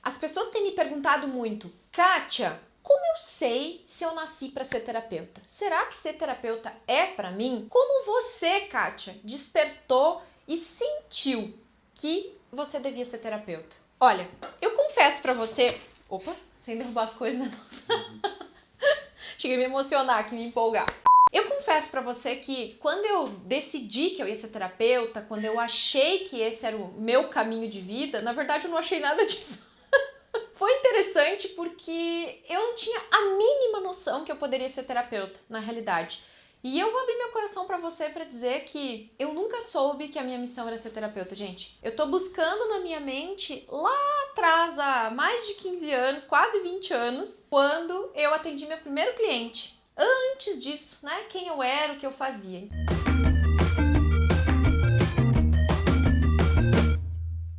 As pessoas têm me perguntado muito, Kátia, como eu sei se eu nasci para ser terapeuta? Será que ser terapeuta é para mim? Como você, Kátia, despertou e sentiu que você devia ser terapeuta? Olha, eu confesso para você... Opa, sem derrubar as coisas, né? Cheguei a me emocionar aqui, me empolgar. Eu confesso pra você que quando eu decidi que eu ia ser terapeuta, quando eu achei que esse era o meu caminho de vida, na verdade eu não achei nada disso. Foi interessante porque eu não tinha a mínima noção que eu poderia ser terapeuta, na realidade. E eu vou abrir meu coração pra você pra dizer que eu nunca soube que a minha missão era ser terapeuta, gente. Eu tô buscando na minha mente lá atrás, há mais de 15 anos, quase 20 anos, quando eu atendi meu primeiro cliente. Antes disso, né, quem eu era, o que eu fazia.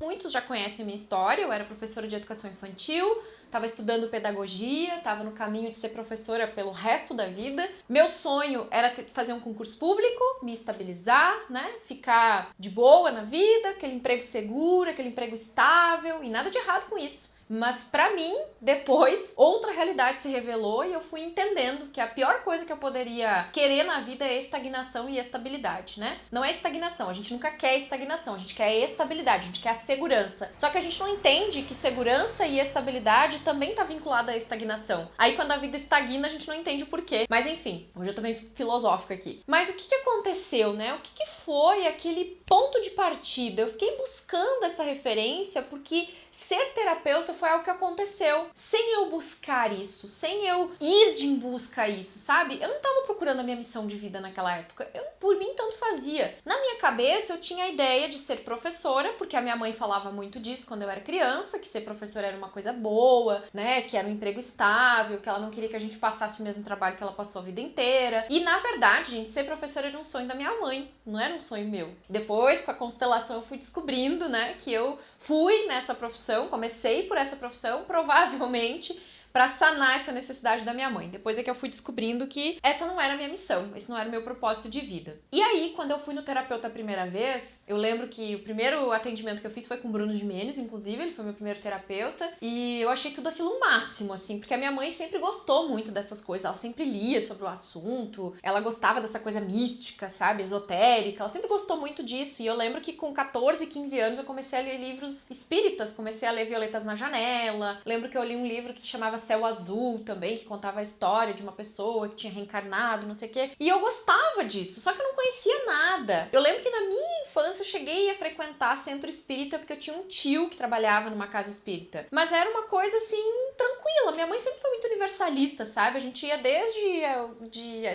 Muitos já conhecem a minha história, eu era professora de educação infantil, estava estudando pedagogia, estava no caminho de ser professora pelo resto da vida. Meu sonho era fazer um concurso público, me estabilizar, né, ficar de boa na vida, aquele emprego seguro, aquele emprego estável, e nada de errado com isso. Mas pra mim, depois, outra realidade se revelou e eu fui entendendo que a pior coisa que eu poderia querer na vida é estagnação e estabilidade, né? Não é estagnação, a gente nunca quer estagnação, a gente quer estabilidade, a gente quer a segurança. Só que a gente não entende que segurança e estabilidade também tá vinculada à estagnação. Aí quando a vida estagna, a gente não entende o porquê. Mas enfim, hoje eu tô meio filosófica aqui. Mas o que aconteceu, né? O que foi aquele ponto de partida? Eu fiquei buscando essa referência porque ser terapeuta foi algo que aconteceu sem eu buscar isso, sem eu ir em busca a isso, sabe? Eu não tava procurando a minha missão de vida naquela época, por mim tanto fazia. Na minha cabeça eu tinha a ideia de ser professora, porque a minha mãe falava muito disso quando eu era criança, que ser professora era uma coisa boa, né, que era um emprego estável, que ela não queria que a gente passasse o mesmo trabalho que ela passou a vida inteira. E na verdade, gente, ser professora era um sonho da minha mãe, não era um sonho meu. Depois, com a constelação, eu fui descobrindo, né, que eu fui nessa profissão, comecei por essa profissão, provavelmente para sanar essa necessidade da minha mãe. Depois é que eu fui descobrindo que essa não era a minha missão, esse não era o meu propósito de vida. E aí, quando eu fui no terapeuta a primeira vez, eu lembro que o primeiro atendimento que eu fiz foi com o Bruno Gimenez, inclusive, ele foi meu primeiro terapeuta, e eu achei tudo aquilo o máximo, assim, porque a minha mãe sempre gostou muito dessas coisas, ela sempre lia sobre o assunto, ela gostava dessa coisa mística, sabe, esotérica, ela sempre gostou muito disso, e eu lembro que com 14, 15 anos eu comecei a ler livros espíritas, comecei a ler Violetas na Janela, lembro que eu li um livro que chamava Céu Azul também, que contava a história de uma pessoa que tinha reencarnado, não sei o quê. E eu gostava disso, só que eu não conhecia nada. Eu lembro que na minha infância eu cheguei a frequentar centro espírita porque eu tinha um tio que trabalhava numa casa espírita. Mas era uma coisa assim, tranquila. Minha mãe sempre foi muito universalista, sabe? A gente ia desde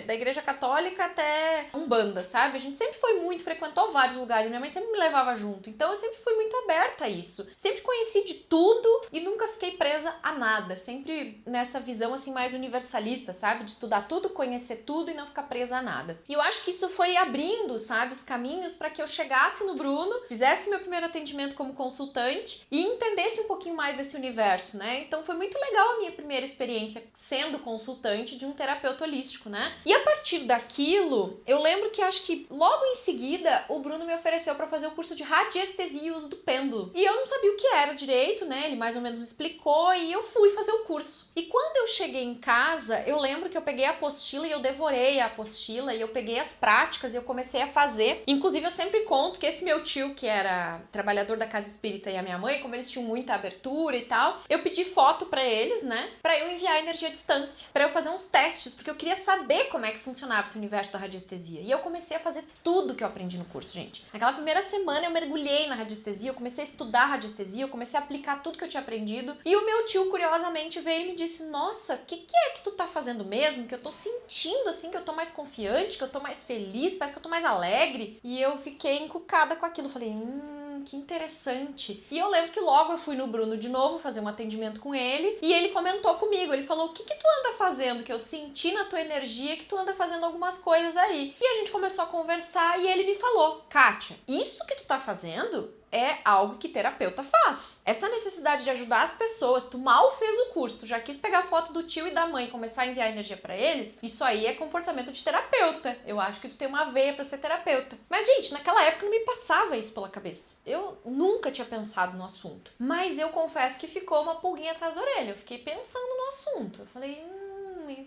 da igreja católica até Umbanda, sabe? A gente sempre foi muito, frequentou vários lugares. Minha mãe sempre me levava junto. Então eu sempre fui muito aberta a isso. Sempre conheci de tudo e nunca fiquei presa a nada. Sempre nessa visão assim mais universalista, sabe? De estudar tudo, conhecer tudo e não ficar presa a nada. E eu acho que isso foi abrindo, sabe, os caminhos para que eu chegasse no Bruno, fizesse o meu primeiro atendimento como consultante e entendesse um pouquinho mais desse universo, né? Então foi muito legal a minha primeira experiência sendo consultante de um terapeuta holístico, né? E a partir daquilo, eu lembro que acho que logo em seguida o Bruno me ofereceu para fazer o curso de radiestesia e uso do pêndulo. E eu não sabia o que era direito, né? Ele mais ou menos me explicou e eu fui fazer o curso. E quando eu cheguei em casa, eu lembro que eu peguei a apostila e eu devorei a apostila e eu peguei as práticas e eu comecei a fazer. Inclusive, eu sempre conto que esse meu tio, que era trabalhador da casa espírita, e a minha mãe, como eles tinham muita abertura e tal, eu pedi foto pra eles, né, pra eu enviar energia à distância, pra eu fazer uns testes, porque eu queria saber como é que funcionava esse universo da radiestesia. E eu comecei a fazer tudo que eu aprendi no curso, gente. Naquela primeira semana eu mergulhei na radiestesia, eu comecei a estudar radiestesia, eu comecei a aplicar tudo que eu tinha aprendido, e o meu tio, curiosamente, veio e me disse, nossa, o que é que tu tá fazendo mesmo? Que eu tô sentindo, assim, que eu tô mais confiante, que eu tô mais feliz, parece que eu tô mais alegre. E eu fiquei encucada com aquilo. Falei, que interessante. E eu lembro que logo eu fui no Bruno de novo fazer um atendimento com ele e ele comentou comigo, ele falou, o que tu anda fazendo? Que eu senti na tua energia que tu anda fazendo algumas coisas aí. E a gente começou a conversar e ele me falou, Kátia, isso que tu tá fazendo é algo que terapeuta faz. Essa necessidade de ajudar as pessoas, tu mal fez o curso, tu já quis pegar foto do tio e da mãe e começar a enviar energia pra eles, isso aí é comportamento de terapeuta. Eu acho que tu tem uma veia pra ser terapeuta. Mas, gente, naquela época não me passava isso pela cabeça. Eu nunca tinha pensado no assunto. Mas eu confesso que ficou uma pulguinha atrás da orelha. Eu fiquei pensando no assunto. Eu falei,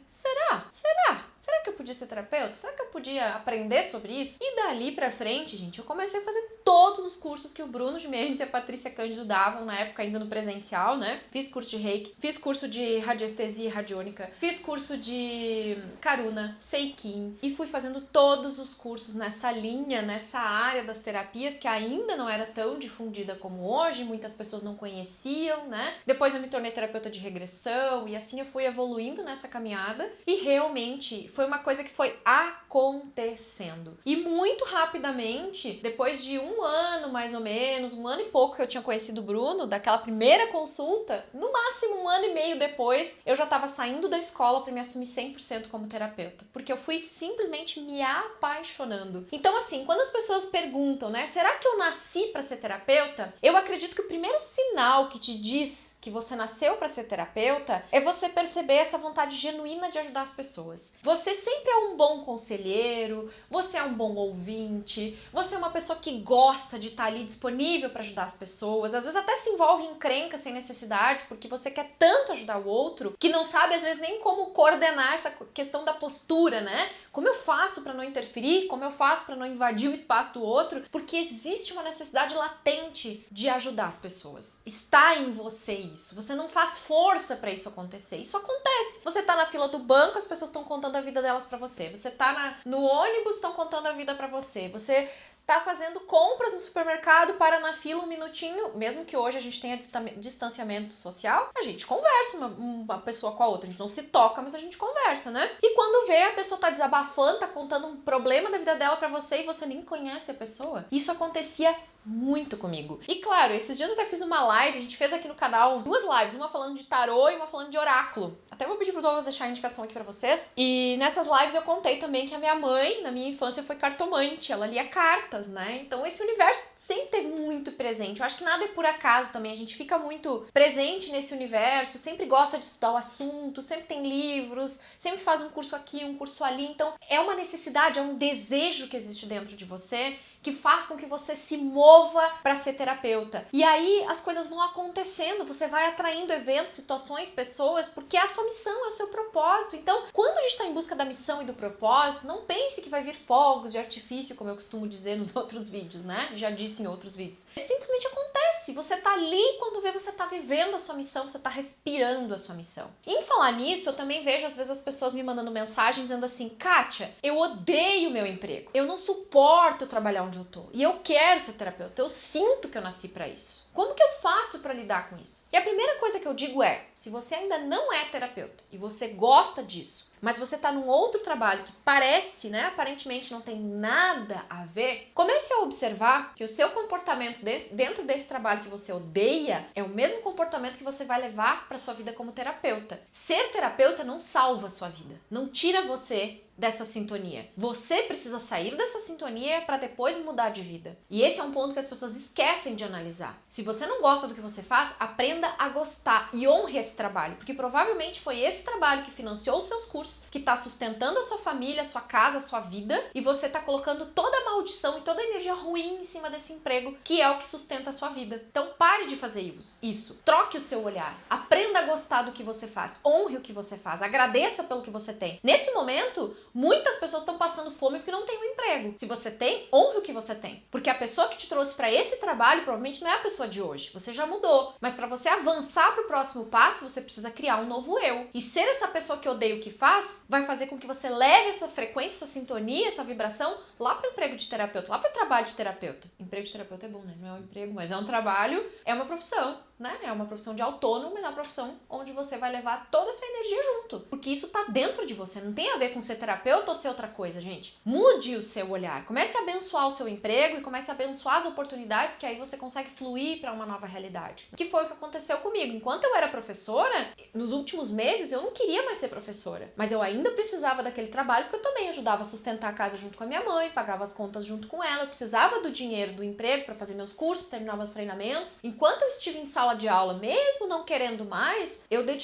será? Será que eu podia ser terapeuta? Será que eu podia aprender sobre isso? E dali pra frente, gente, eu comecei a fazer todos os cursos que o Bruno de Mendes e a Patrícia Cândido davam, na época ainda no presencial, né? Fiz curso de reiki, fiz curso de radiestesia e radiônica, fiz curso de Karuna, Seikin, e fui fazendo todos os cursos nessa linha, nessa área das terapias que ainda não era tão difundida como hoje, muitas pessoas não conheciam, né? Depois eu me tornei terapeuta de regressão e assim eu fui evoluindo nessa caminhada e realmente foi uma coisa que foi acontecendo. E muito rapidamente, depois de um ano mais ou menos, um ano e pouco que eu tinha conhecido o Bruno, daquela primeira consulta, no máximo um ano e meio depois, eu já estava saindo da escola para me assumir 100% como terapeuta, porque eu fui simplesmente me apaixonando. Então assim, quando as pessoas perguntam, né, será que eu nasci para ser terapeuta? Eu acredito que o primeiro sinal que te diz que você nasceu para ser terapeuta é você perceber essa vontade genuína de ajudar as pessoas. Você sempre é um bom conselheiro, você é um bom ouvinte, você é uma pessoa que gosta de estar ali disponível para ajudar as pessoas, às vezes até se envolve em encrenca sem necessidade, porque você quer tanto ajudar o outro que não sabe às vezes nem como coordenar essa questão da postura, né? Como eu faço para não interferir? Como eu faço para não invadir o espaço do outro? Porque existe uma necessidade latente de ajudar as pessoas. Está em você isso. Você não faz força para isso acontecer. Isso acontece. Você tá na fila do banco, as pessoas estão contando a vida delas para você. Você tá no ônibus, estão contando a vida para você. Você tá fazendo compras no supermercado, para na fila um minutinho, mesmo que hoje a gente tenha distanciamento social, a gente conversa uma pessoa com a outra, a gente não se toca, mas a gente conversa, né? E quando vê, a pessoa tá desabafando, tá contando um problema da vida dela pra você e você nem conhece a pessoa. Isso acontecia muito comigo. E claro, esses dias eu até fiz uma live, a gente fez aqui no canal 2 lives, uma falando de tarô e uma falando de oráculo. Até vou pedir pro Douglas deixar a indicação aqui pra vocês. E nessas lives eu contei também que a minha mãe, na minha infância, foi cartomante, ela lia cartas, né? Então esse universo sempre teve muito presente. Eu acho que nada é por acaso também, a gente fica muito presente nesse universo, sempre gosta de estudar o assunto, sempre tem livros, sempre faz um curso aqui, um curso ali. Então é uma necessidade, é um desejo que existe dentro de você que faz com que você se mova para ser terapeuta. E aí as coisas vão acontecendo, você vai atraindo eventos, situações, pessoas, porque é a sua missão, é o seu propósito. Então, quando a gente está em busca da missão e do propósito, não pense que vai vir fogos de artifício, como eu costumo dizer nos outros vídeos, né? Já disse em outros vídeos. Simplesmente acontece. Você tá ali, quando vê, você tá vivendo a sua missão, você tá respirando a sua missão. E em falar nisso, eu também vejo às vezes as pessoas me mandando mensagem dizendo assim: Kátia, eu odeio meu emprego. Eu não suporto trabalhar onde eu tô. E eu quero ser terapeuta. Eu sinto que eu nasci pra isso. Como que eu faço pra lidar com isso? E a primeira coisa que eu digo é: se você ainda não é terapeuta e você gosta disso, mas você tá num outro trabalho que parece, né, aparentemente não tem nada a ver, comece a observar que o seu comportamento dentro desse trabalho que você odeia é o mesmo comportamento que você vai levar pra sua vida como terapeuta. Ser terapeuta não salva a sua vida, não tira você dessa sintonia. Você precisa sair dessa sintonia para depois mudar de vida. E esse é um ponto que as pessoas esquecem de analisar. Se você não gosta do que você faz, aprenda a gostar e honre esse trabalho, porque provavelmente foi esse trabalho que financiou os seus cursos, que está sustentando a sua família, a sua casa, a sua vida, e você está colocando toda a maldição e toda a energia ruim em cima desse emprego, que é o que sustenta a sua vida. Então pare de fazer isso. Troque o seu olhar. Aprenda a gostar do que você faz. Honre o que você faz. Agradeça pelo que você tem. Nesse momento, muitas pessoas estão passando fome porque não tem um emprego. Se você tem, honre o que você tem. Porque a pessoa que te trouxe para esse trabalho provavelmente não é a pessoa de hoje. Você já mudou. Mas para você avançar para o próximo passo, você precisa criar um novo eu. E ser essa pessoa que odeia o que faz, vai fazer com que você leve essa frequência, essa sintonia, essa vibração lá para o emprego de terapeuta, lá para o trabalho de terapeuta. Emprego de terapeuta é bom, né? Não é um emprego, mas é um trabalho, é uma profissão. né? É uma profissão de autônomo, mas é uma profissão onde você vai levar toda essa energia junto. Porque isso tá dentro de você, não tem a ver com ser terapeuta ou ser outra coisa, gente. Mude o seu olhar, comece a abençoar o seu emprego e comece a abençoar as oportunidades que aí você consegue fluir para uma nova realidade. Que foi o que aconteceu comigo. Enquanto eu era professora, nos últimos meses eu não queria mais ser professora, mas eu ainda precisava daquele trabalho porque eu também ajudava a sustentar a casa junto com a minha mãe, pagava as contas junto com ela, eu precisava do dinheiro do emprego para fazer meus cursos, terminar meus treinamentos. Enquanto eu estive em sala de aula, mesmo não querendo mais, eu dei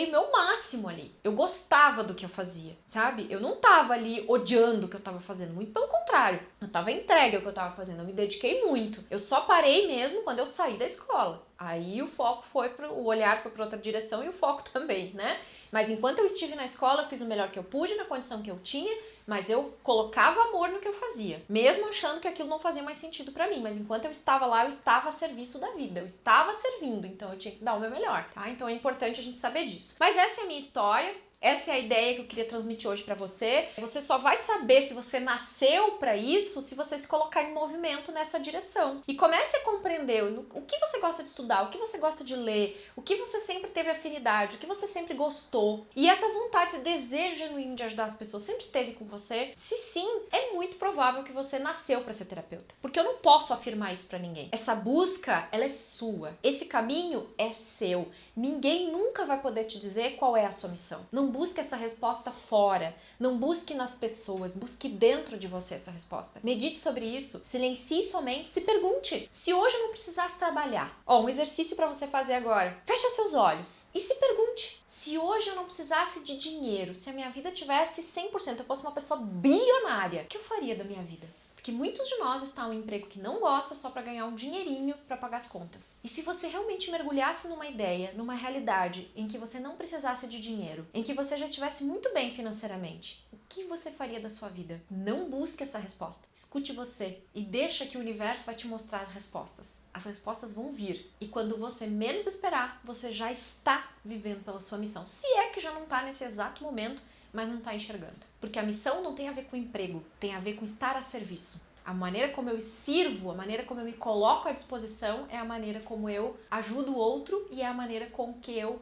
o meu máximo ali. Eu gostava do que eu fazia, sabe? Eu não tava ali odiando o que eu tava fazendo, muito pelo contrário. Eu tava entregue ao que eu tava fazendo, eu me dediquei muito. Eu só parei mesmo quando eu saí da escola. Aí o olhar foi para outra direção e o foco também, né? Mas enquanto eu estive na escola, eu fiz o melhor que eu pude na condição que eu tinha, mas eu colocava amor no que eu fazia, mesmo achando que aquilo não fazia mais sentido pra mim. Mas enquanto eu estava lá, eu estava a serviço da vida, eu estava servindo, então eu tinha que dar o meu melhor, tá? Então é importante a gente saber disso. Mas essa é a minha história. Essa é a ideia que eu queria transmitir hoje pra você. Você só vai saber se você nasceu pra isso se você se colocar em movimento nessa direção. E comece a compreender o que você gosta de estudar, o que você gosta de ler, o que você sempre teve afinidade, o que você sempre gostou. E essa vontade, esse desejo genuíno de ajudar as pessoas sempre esteve com você? Se sim, é muito provável que você nasceu pra ser terapeuta. Porque eu não posso afirmar isso pra ninguém. Essa busca, ela é sua. Esse caminho é seu. Ninguém nunca vai poder te dizer qual é a sua missão. Não busque essa resposta fora, não busque nas pessoas, busque dentro de você essa resposta. Medite sobre isso, silencie sua mente, se pergunte, se hoje eu não precisasse trabalhar. Um exercício para você fazer agora. Feche seus olhos e se pergunte, se hoje eu não precisasse de dinheiro, se a minha vida tivesse 100%, eu fosse uma pessoa bilionária, o que eu faria da minha vida? Porque muitos de nós estão em um emprego que não gosta só para ganhar um dinheirinho para pagar as contas. E se você realmente mergulhasse numa ideia, numa realidade em que você não precisasse de dinheiro, em que você já estivesse muito bem financeiramente, o que você faria da sua vida? Não busque essa resposta. Escute você e deixa que o universo vai te mostrar as respostas. As respostas vão vir. E quando você menos esperar, você já está vivendo pela sua missão. Se é que já não está nesse exato momento, mas não está enxergando. Porque a missão não tem a ver com emprego, tem a ver com estar a serviço. A maneira como eu sirvo, a maneira como eu me coloco à disposição é a maneira como eu ajudo o outro e é a maneira com que eu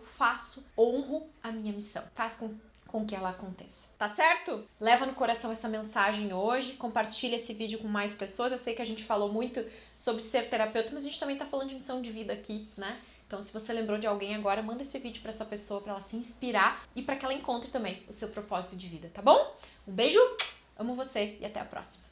honro a minha missão. Faço com que ela aconteça. Tá certo? Leva no coração essa mensagem hoje, compartilha esse vídeo com mais pessoas. Eu sei que a gente falou muito sobre ser terapeuta, mas a gente também tá falando de missão de vida aqui, né? Então, se você lembrou de alguém agora, manda esse vídeo para essa pessoa, para ela se inspirar e para que ela encontre também o seu propósito de vida, tá bom? Um beijo, amo você e até a próxima.